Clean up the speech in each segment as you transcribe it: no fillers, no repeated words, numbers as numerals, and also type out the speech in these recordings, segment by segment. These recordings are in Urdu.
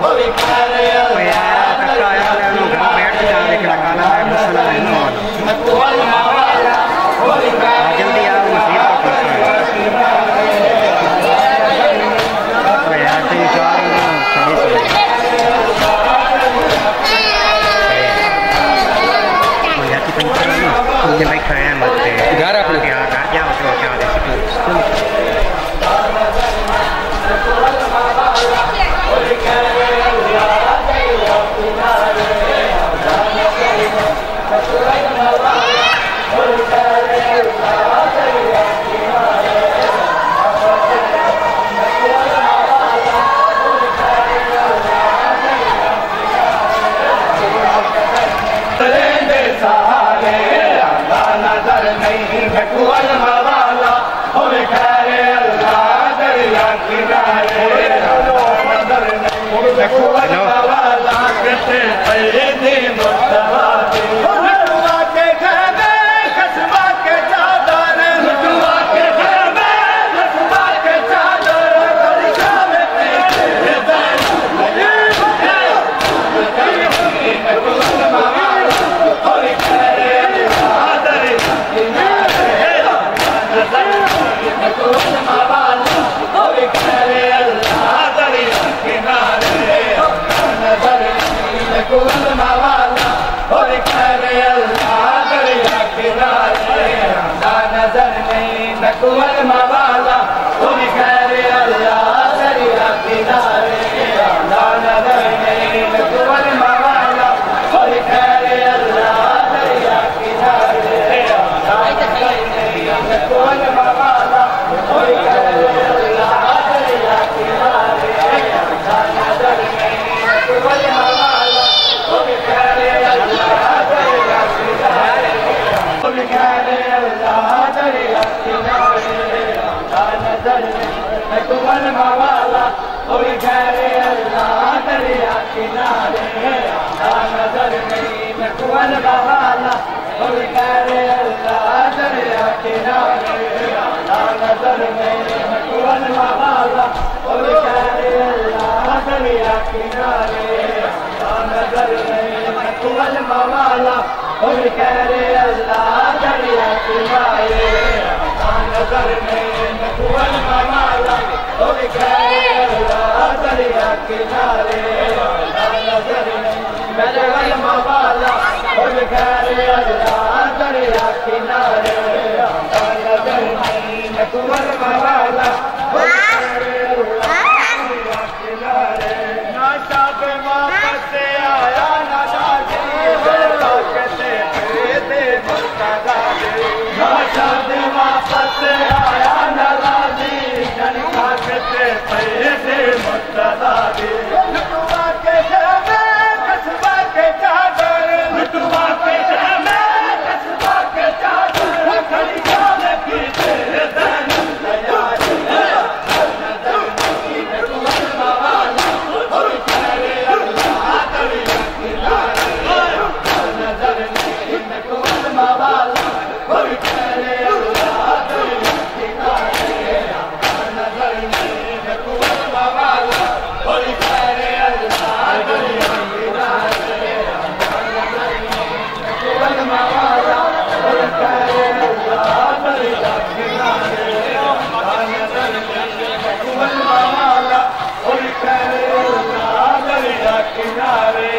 Holy موالا کوئی خیر اللہ دریا کنارے نظر نہیں میں کون موالا کوئی خیر اللہ دریا کنارے نظر نہیں میں کون موالا کوئی خیر اللہ دریا کنارے نظر نہیں میں کون موالا کوئی خیر اللہ دریا کنارے نظر نہیں میں کون موالا کوئی خیر اللہ دریا کنارے نظر نہیں میں کون موالا کوئی خیر اللہ دریا کنارے نظر نہیں میں کون موالا کوئی خیر اللہ دریا کنارے نہ شاد واپس سے آیا نہ شادی برکتے پیدے مرتضی نہ شاد واپس سے آیا نہ راضی جن برکتے پیدے مرتضی لٹوا کے جامے قصبہ کے چادر لٹوا کے جامے قصبہ کے چادر کھڑی جان کی زین تیاری نظر نہیں میں کون موالا کوئی خیر اللہ دریا کنارے نظر نہیں میں کون موالا کوئی خیر اللہ دریا کنارے نظر نہیں میں کون موالا کوئی خیر اللہ دریا کنارے نظر نہیں میں کون موالا کوئی خیر اللہ دریا کنارے نظر نہیں میں کون موالا کوئی خیر اللہ دریا کنارے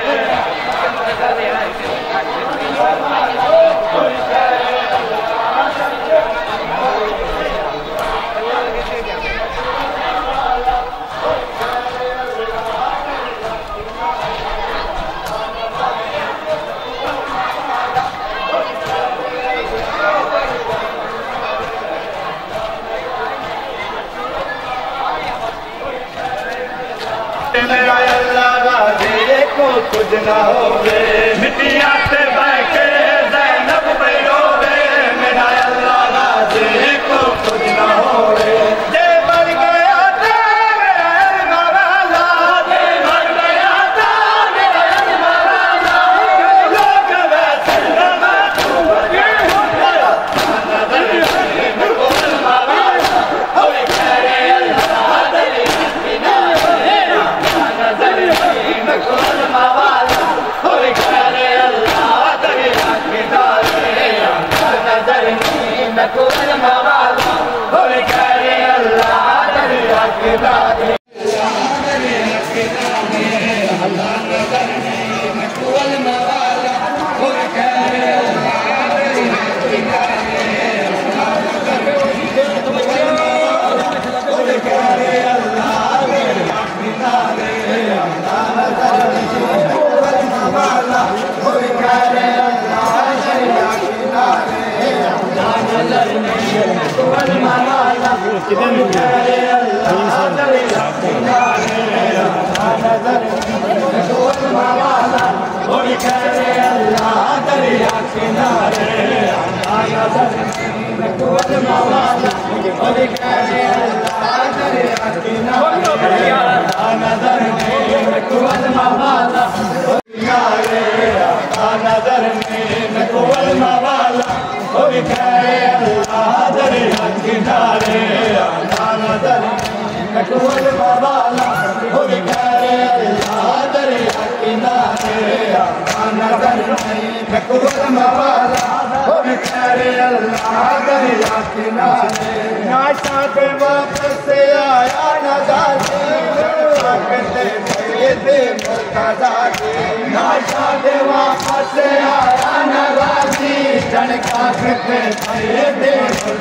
میرا اللہ راضی کو کچھ نہ ہوئے مٹیا سے بہ کے زینب پہ روے میرا اللہ راضی کو کچھ نہ ہوئے جے بڑھ گیا تھا میرا موالا جے بڑھ گیا تھا میرا موالا لوگ ویسے نہ نظر نہیں میں کون موالا کوئی خیر اللہ دریا کنارے نظر نہیں میں کون موالا کوئی خیر اللہ دریا کنارے نظر نہیں میں کون موالا کوئی خیر اللہ دریا کنارے اللہ نظر نہیں میں کون موالا کوئی خیر اللہ دریا کنارے کوئی خیر اللہ دریا کنارے کوئی خیر اللہ دریا کنارے نظر نہیں میں کون موالا کوئی خیر اللہ دریا کنارے نظر نہیں میں کون موالا کوئی خیر اللہ دریا کنارے نظر نہیں میں کون موالا کوئی خیر اللہ دریا کنارے نظر نہیں میں کون موالا نظر نہیں میں کون موالا کوئی خیر اللہ دریا کنارے نظر نہیں میں کون موالا کوئی خیر اللہ دریا کنارے نظر نہیں میں کون موالا کوئی خیر اللہ دریا کنارے نہ شاد واپس سے آیا نہ غازی برکتے پیدے مرتضی نہ شاد واپس سے آیا نہ غازی جن برکتے پیدے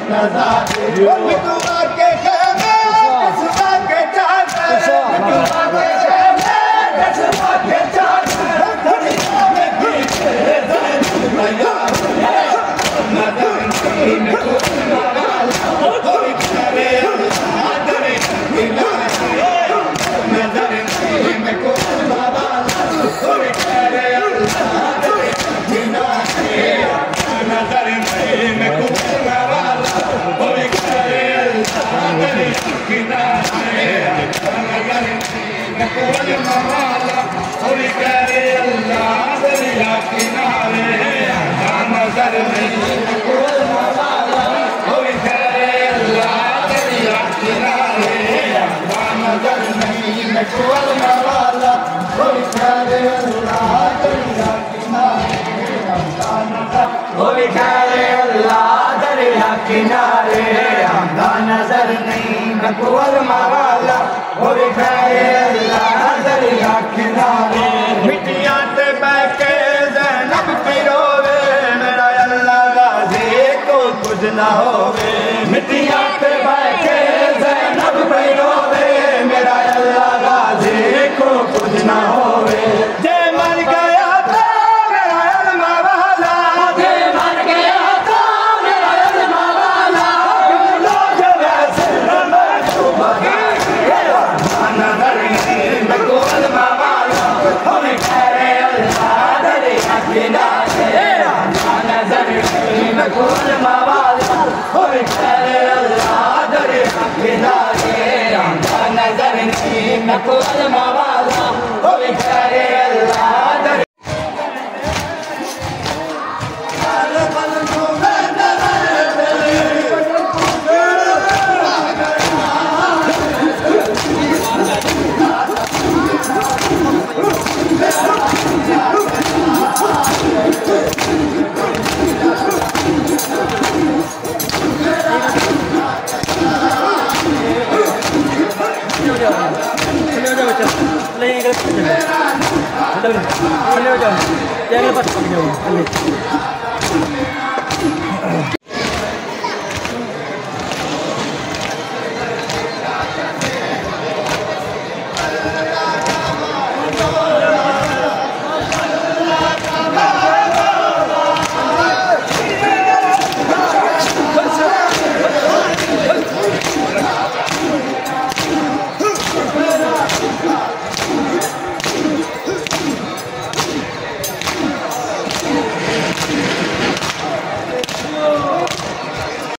مرتضی لٹوا کے خیمے قصبہ کے چادر لٹوا کے خیمے قصبہ کے چادر کھڑی جان کی زین تیاری نظر نہیں میں کون موالا کوئی خیر اللہ دریا کنارے نظر نہیں میں کون موالا کوئی خیر اللہ دریا کنارے نظر نہیں میں کون موالا کوئی خیر نظر نہیں مقبول موالا وہ بکھرے اللہ دریا کنارے مٹیاں تے بہ کے زینب پہ روے میرا اللہ غازی کو کچھ نہ ہووے مٹیاں تے بہ کے زینب پہ روے میرا اللہ غازی کو کچھ نہ ہووے جے مر گیا تو میرا علم والا جے مر گیا تو میرا علم والا لوگ ویسے محبوب نظر نہیں مقبول موالا ہم کہہ اللہ دریا کنارے نظر نہیں مقبول موالا ہم کہہ اللہ دریا کنارے نظر نہیں مقبول موالا ہم کہہ اللہ دریا Jangan lepas.